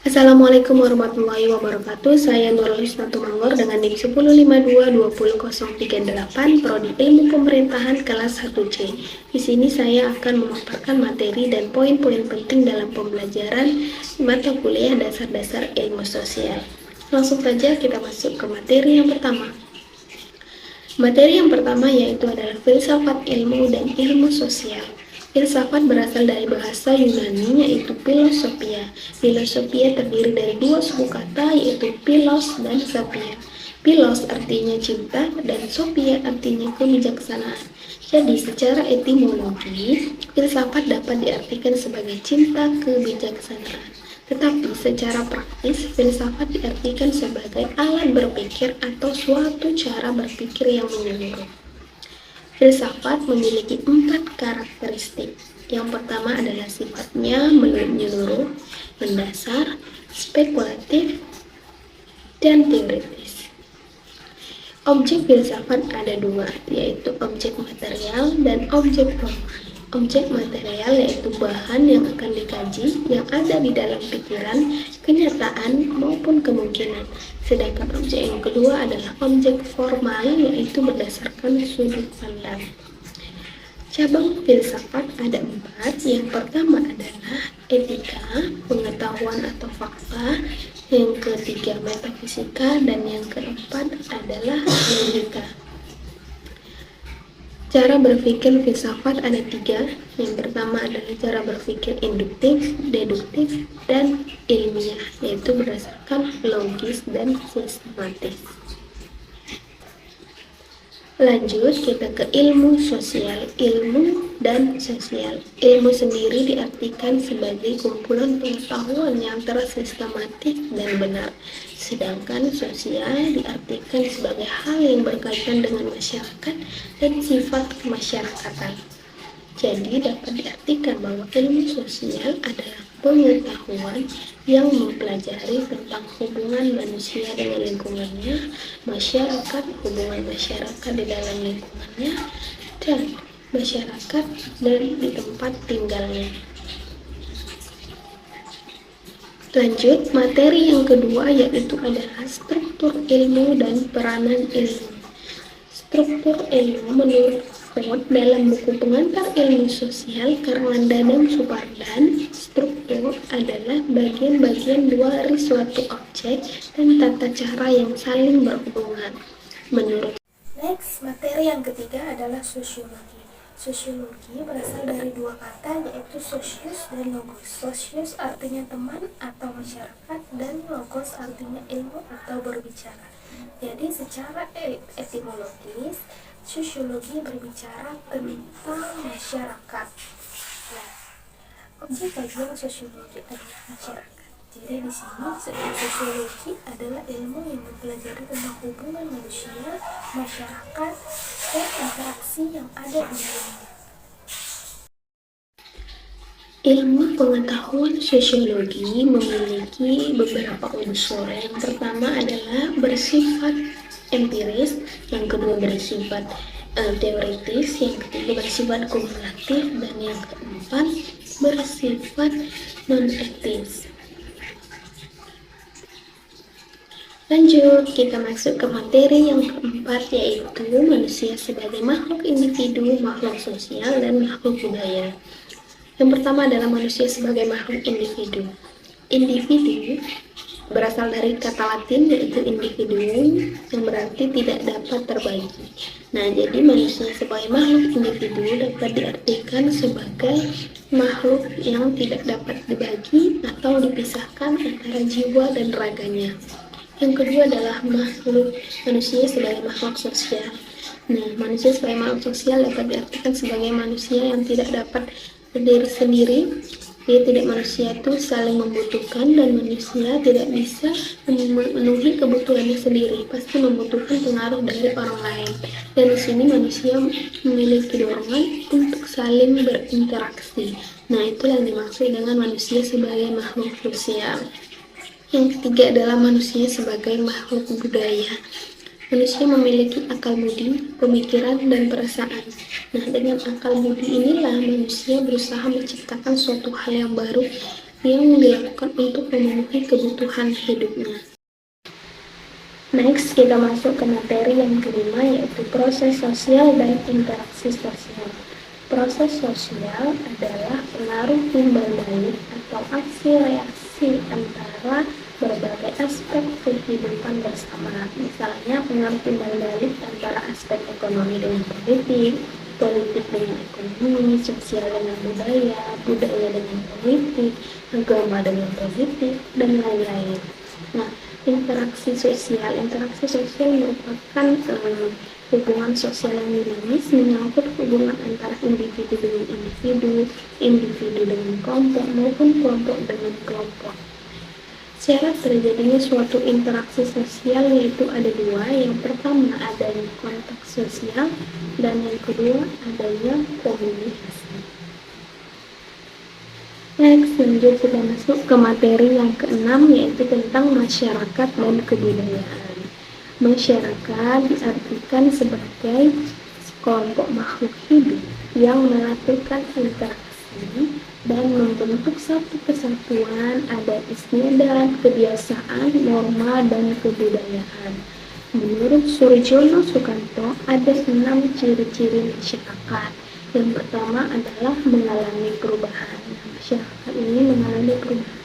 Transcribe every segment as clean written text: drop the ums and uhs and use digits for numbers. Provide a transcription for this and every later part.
Assalamualaikum warahmatullahi wabarakatuh. Saya Nurul Isnatumanggor dengan NIM 10522038 Prodi Ilmu Pemerintahan kelas 1C. Di sini saya akan memaparkan materi dan poin-poin penting dalam pembelajaran mata kuliah dasar-dasar ilmu sosial. Langsung saja kita masuk ke materi yang pertama. Materi yang pertama yaitu adalah filsafat ilmu dan ilmu sosial. Filsafat berasal dari bahasa Yunani yaitu filosofia. Filosofia terdiri dari dua suku kata yaitu philos dan sophia. Philos artinya cinta dan sophia artinya kebijaksanaan. Jadi secara etimologi, filsafat dapat diartikan sebagai cinta kebijaksanaan. Tetapi secara praktis, filsafat diartikan sebagai alat berpikir atau suatu cara berpikir yang menyeluruh. Filsafat memiliki 4 karakteristik. Yang pertama adalah sifatnya menyeluruh, mendasar, spekulatif, dan teoritis. Objek filsafat ada dua, yaitu objek material dan objek formal. Objek material yaitu bahan yang akan dikaji yang ada di dalam pikiran, kenyataan, maupun kemungkinan. Sedangkan objek yang kedua adalah objek formal yaitu berdasarkan sudut pandang. Cabang filsafat ada 4. Yang pertama adalah etika, pengetahuan atau fakta. Yang ketiga metafisika dan yang keempat adalah logika. Cara berpikir filsafat ada 3. Yang pertama adalah cara berpikir induktif, deduktif, dan ilmiah, yaitu berdasarkan logis dan sistematis. Lanjut kita ke ilmu sosial. Ilmu dan sosial. Ilmu sendiri diartikan sebagai kumpulan pengetahuan yang tersistematik dan benar. Sedangkan sosial diartikan sebagai hal yang berkaitan dengan masyarakat dan sifat kemasyarakatan. Jadi dapat diartikan bahwa ilmu sosial adalah pengetahuan yang mempelajari tentang hubungan manusia dengan lingkungannya, masyarakat, hubungan masyarakat di dalam lingkungannya, dan masyarakat dan di tempat tinggalnya. Lanjut, materi yang kedua yaitu adalah struktur ilmu dan peranan ilmu. Struktur ilmu menurut Freud dalam buku Pengantar Ilmu Sosial karangan Dadang Supardan, struktur adalah bagian-bagian dari suatu objek dan tata cara yang saling berhubungan. Menurut Next, materi yang ketiga adalah sosiologi. Sosiologi berasal dari dua kata yaitu sosius dan logos. Sosius artinya teman atau masyarakat dan logos artinya ilmu atau berbicara. Jadi secara etimologis, sosiologi berbicara tentang masyarakat. Nah, objek kajian sosiologi adalah masyarakat. Jadi di sini sosiologi adalah ilmu yang mempelajari tentang hubungan manusia, masyarakat, dan interaksi yang ada di dalamnya. Ilmu pengetahuan sosiologi memiliki beberapa unsur. Yang pertama adalah bersifat empiris, yang kedua bersifat teoritis, yang ketiga bersifat kumulatif, dan yang keempat bersifat non-etis. Lanjut, kita masuk ke materi yang keempat yaitu manusia sebagai makhluk individu, makhluk sosial, dan makhluk budaya. Yang pertama adalah manusia sebagai makhluk individu. Individu berasal dari kata Latin yaitu individuum yang berarti tidak dapat terbagi. Nah, jadi manusia sebagai makhluk individu dapat diartikan sebagai makhluk yang tidak dapat dibagi atau dipisahkan antara jiwa dan raganya. Yang kedua adalah manusia sebagai makhluk sosial. Nah, manusia sebagai makhluk sosial dapat diartikan sebagai manusia yang tidak dapat berdiri sendiri. Dia tidak manusia itu saling membutuhkan dan manusia tidak bisa memenuhi kebutuhannya sendiri, pasti membutuhkan pengaruh dari orang lain. Dan di sini manusia memiliki dorongan untuk saling berinteraksi. Nah, itulah yang dimaksud dengan manusia sebagai makhluk sosial. Yang ketiga adalah manusia sebagai makhluk budaya. Manusia memiliki akal budi, pemikiran, dan perasaan. Nah, dengan akal budi inilah manusia berusaha menciptakan suatu hal yang baru yang dilakukan untuk memenuhi kebutuhan hidupnya. Next, kita masuk ke materi yang kelima, yaitu proses sosial dan interaksi sosial. Proses sosial adalah pengaruh timbal balik atau aksi reaksi antara berbagai aspek kehidupan bersama. Misalnya pengaruh timbal balik antara aspek ekonomi dengan politik, politik dengan ekonomi, sosial dengan budaya, budaya dengan politik, agama dengan politik, dan lain-lain. Nah, interaksi sosial merupakan hubungan sosial yang dinamis, menyangkut hubungan antara individu dengan individu, individu dengan kelompok, maupun kelompok dengan kelompok. Syarat terjadinya suatu interaksi sosial yaitu ada dua. Yang pertama adanya kontak sosial, dan yang kedua adanya komunikasi. Next, lanjut kita masuk ke materi yang keenam, yaitu tentang masyarakat dan kebudayaan. Masyarakat diartikan sebagai kelompok makhluk hidup yang melakukan interaksi dan membentuk satu kesatuan adat istiadat, kebiasaan, norma, dan kebudayaan. Menurut Surjono Sukanto, ada 6 ciri-ciri masyarakat. Yang pertama adalah mengalami perubahan. Masyarakat ini mengalami perubahan.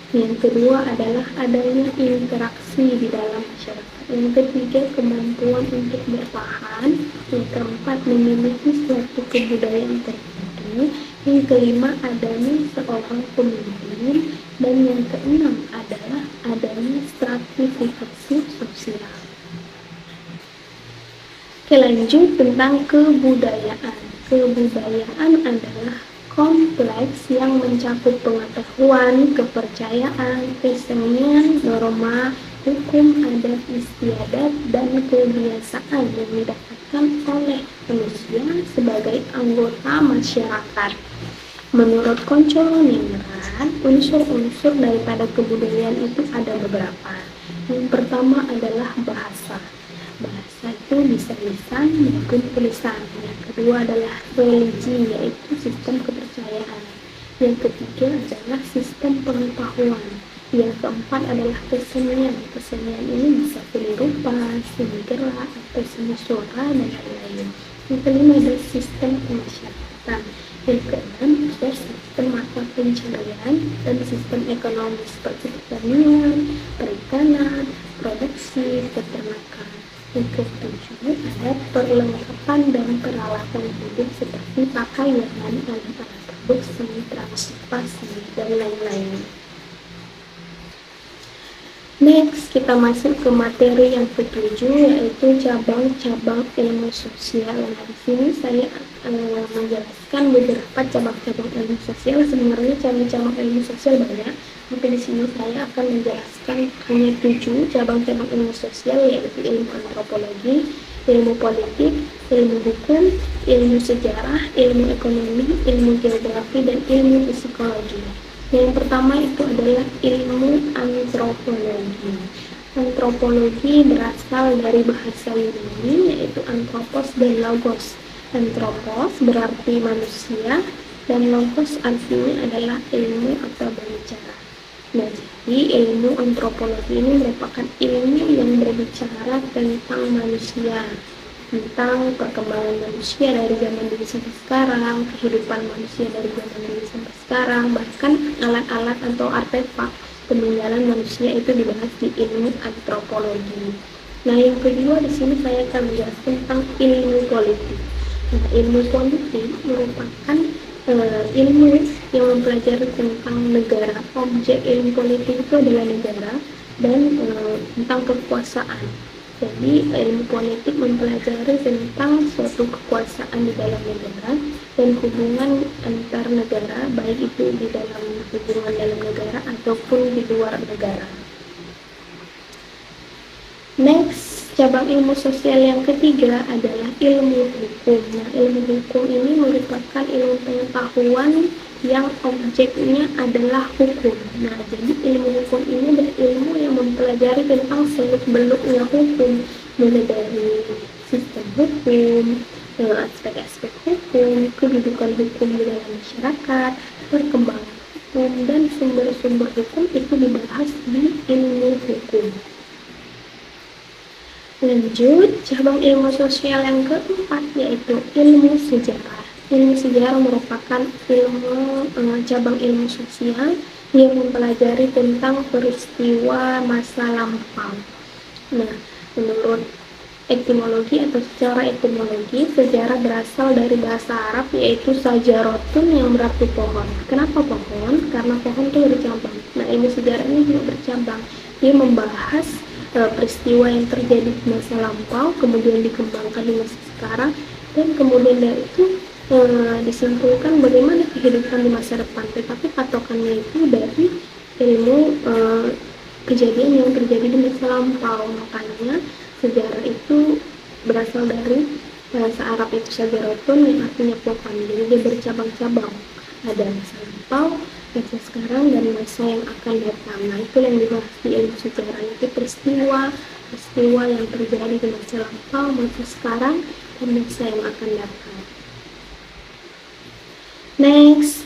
Yang kedua adalah adanya interaksi di dalam masyarakat. Yang ketiga, kemampuan untuk bertahan. Yang keempat, memiliki suatu kebudayaan tertentu. Yang kelima, adanya seorang pemimpin. Dan yang keenam adalah adanya stratifikasi sosial. Oke, lanjut tentang kebudayaan. Kebudayaan adalah kompleks yang mencakup pengetahuan, kepercayaan, kesenian, norma, hukum, adat istiadat, dan kebiasaan yang didapatkan oleh manusia sebagai anggota masyarakat. Menurut Koncoloningrat, unsur-unsur daripada kebudayaan itu ada beberapa. Yang pertama adalah bahasa. Bahasa itu bisa lisan maupun tulisan. Yang kedua adalah religi, yaitu sistem kepercayaan. Yang ketiga adalah sistem pengetahuan. Yang keempat adalah kesenian. Kesenian ini bisa seni rupa, seni gerak, atau seni suara, dan lain-lain. Yang kelima adalah sistem pemasyarakatan. Yang keenam adalah sistem mata pencaharian dan sistem ekonomi seperti pertanian, perikanan, produksi, peternakan. Yang ketujuh ada perlengkapan dan peralatan hidup seperti pakaian, alat-alat produksi, transportasi, dan lain-lain. Next, kita masuk ke materi yang ketujuh, yaitu cabang-cabang ilmu sosial. Nah, di sini saya menjelaskan beberapa cabang-cabang ilmu sosial. Sebenarnya cabang-cabang ilmu sosial banyak, tapi di sini saya akan menjelaskan hanya 7 cabang-cabang ilmu sosial, yaitu ilmu antropologi, ilmu politik, ilmu hukum, ilmu sejarah, ilmu ekonomi, ilmu geografi, dan ilmu psikologi. Yang pertama itu adalah ilmu antropologi. Antropologi berasal dari bahasa Yunani, yaitu anthropos dan logos. Anthropos berarti manusia, dan logos artinya adalah ilmu atau berbicara. Nah, jadi ilmu antropologi ini merupakan ilmu yang berbicara tentang manusia, tentang perkembangan manusia dari zaman dulu sampai sekarang, kehidupan manusia dari zaman dulu sampai sekarang, bahkan alat-alat atau artefak peninggalan manusia itu dibahas di ilmu antropologi. Nah, yang kedua di sini saya akan menjelaskan tentang ilmu politik. Nah, ilmu politik merupakan ilmu yang mempelajari tentang negara. Objek ilmu politik itu adalah negara dan tentang kekuasaan. Jadi ilmu politik mempelajari tentang suatu kekuasaan di dalam negara dan hubungan antar negara, baik itu di dalam hubungan dalam negara ataupun di luar negara. Next, cabang ilmu sosial yang ketiga adalah ilmu hukum. Nah, ilmu hukum ini merupakan ilmu pengetahuan yang objeknya adalah hukum. Nah, jadi ilmu hukum ini adalah ilmu yang mempelajari tentang seluk-beluknya hukum, mulai dari sistem hukum, aspek-aspek hukum, kedudukan hukum di dalam masyarakat, perkembangan hukum, dan sumber-sumber hukum itu dibahas di ilmu hukum. Lanjut, cabang ilmu sosial yang keempat yaitu ilmu sejarah. Ilmu sejarah merupakan cabang ilmu sosial yang mempelajari tentang peristiwa masa lampau. Nah, menurut etimologi atau secara etimologi, sejarah berasal dari bahasa Arab yaitu sajarotun yang berarti pohon. Kenapa pohon? Karena pohon itu bercabang. Nah, ilmu sejarah ini juga bercabang. Dia membahas peristiwa yang terjadi di masa lampau, kemudian dikembangkan di masa sekarang, dan kemudian dari itu disimpulkan bagaimana kehidupan di masa depan. Tetapi patokannya itu dari ilmu kejadian yang terjadi di masa lampau. Makanya sejarah itu berasal dari bahasa Arab itu sajarotun yang artinya pohon. Jadi dia bercabang-cabang. Ada masa lampau, masa sekarang, dan masa yang akan datang. Nah, itu yang dibahas di ilmu sejarah, itu peristiwa yang terjadi di masa lampau, masa sekarang, dan masa yang akan datang. Next,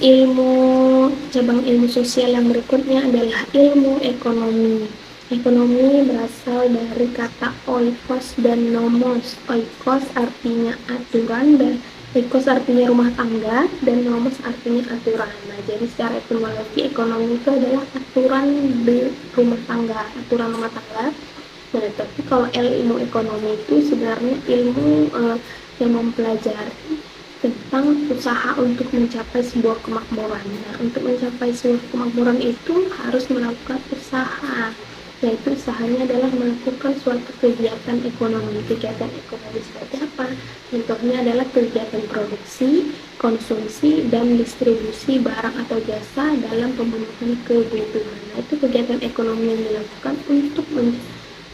cabang ilmu sosial yang berikutnya adalah ilmu ekonomi. Ekonomi berasal dari kata oikos dan nomos. Oikos artinya aturan, dan oikos artinya rumah tangga, dan nomos artinya aturan. Nah, jadi secara etimologi ekonomi itu adalah aturan di rumah tangga, aturan rumah tangga. Nah, tapi kalau ilmu ekonomi itu sebenarnya ilmu yang mempelajari tentang usaha untuk mencapai sebuah kemakmuran. Nah, untuk mencapai sebuah kemakmuran itu harus melakukan usaha, yaitu usahanya adalah melakukan suatu kegiatan ekonomi. Kegiatan ekonomi seperti apa? Contohnya adalah kegiatan produksi, konsumsi, dan distribusi barang atau jasa dalam pemenuhan kebutuhan. Nah, itu kegiatan ekonomi yang dilakukan untuk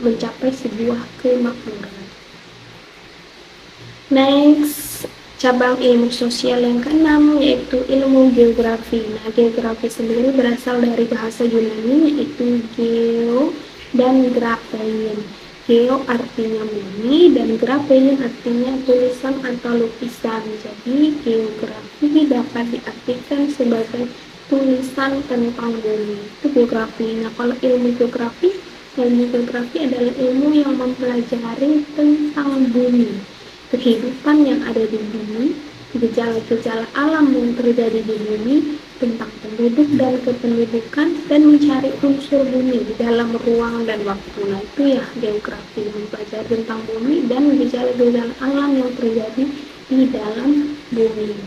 mencapai sebuah kemakmuran. Next, cabang ilmu sosial yang keenam yaitu ilmu geografi. Nah, geografi sendiri berasal dari bahasa Yunani yaitu geo dan graphein. Geo artinya bumi dan graphein artinya tulisan atau lukisan. Jadi geografi dapat diartikan sebagai tulisan tentang bumi. Itu geografi. Nah, kalau ilmu geografi adalah ilmu yang mempelajari tentang bumi, kehidupan yang ada di bumi, gejala-gejala alam yang terjadi di bumi, tentang penduduk dan kependudukan, dan mencari unsur bumi di dalam ruang dan waktu. Nah, itu ya geografi, mempelajari tentang bumi dan gejala-gejala alam yang terjadi di dalam bumi.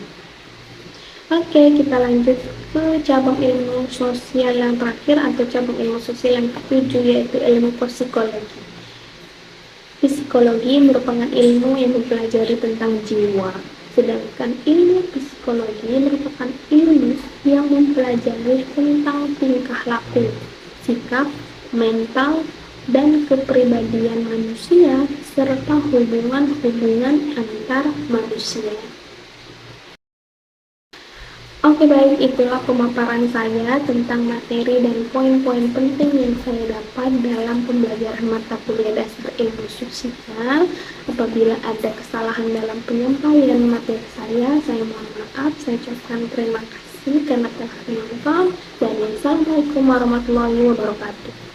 Oke, kita lanjut ke cabang ilmu sosial yang terakhir atau cabang ilmu sosial yang ketujuh yaitu ilmu psikologi. Psikologi merupakan ilmu yang mempelajari tentang jiwa, sedangkan ilmu psikologi merupakan ilmu yang mempelajari tentang tingkah laku, sikap, mental, dan kepribadian manusia, serta hubungan-hubungan antar manusia. Oke, baik, itulah pemaparan saya tentang materi dan poin-poin penting yang saya dapat dalam pembelajaran mata kuliah dasar ilmu sosial. Apabila ada kesalahan dalam penyampaian materi saya mohon maaf. Saya ucapkan terima kasih karena telah menonton, dan wassalamualaikum warahmatullahi wabarakatuh.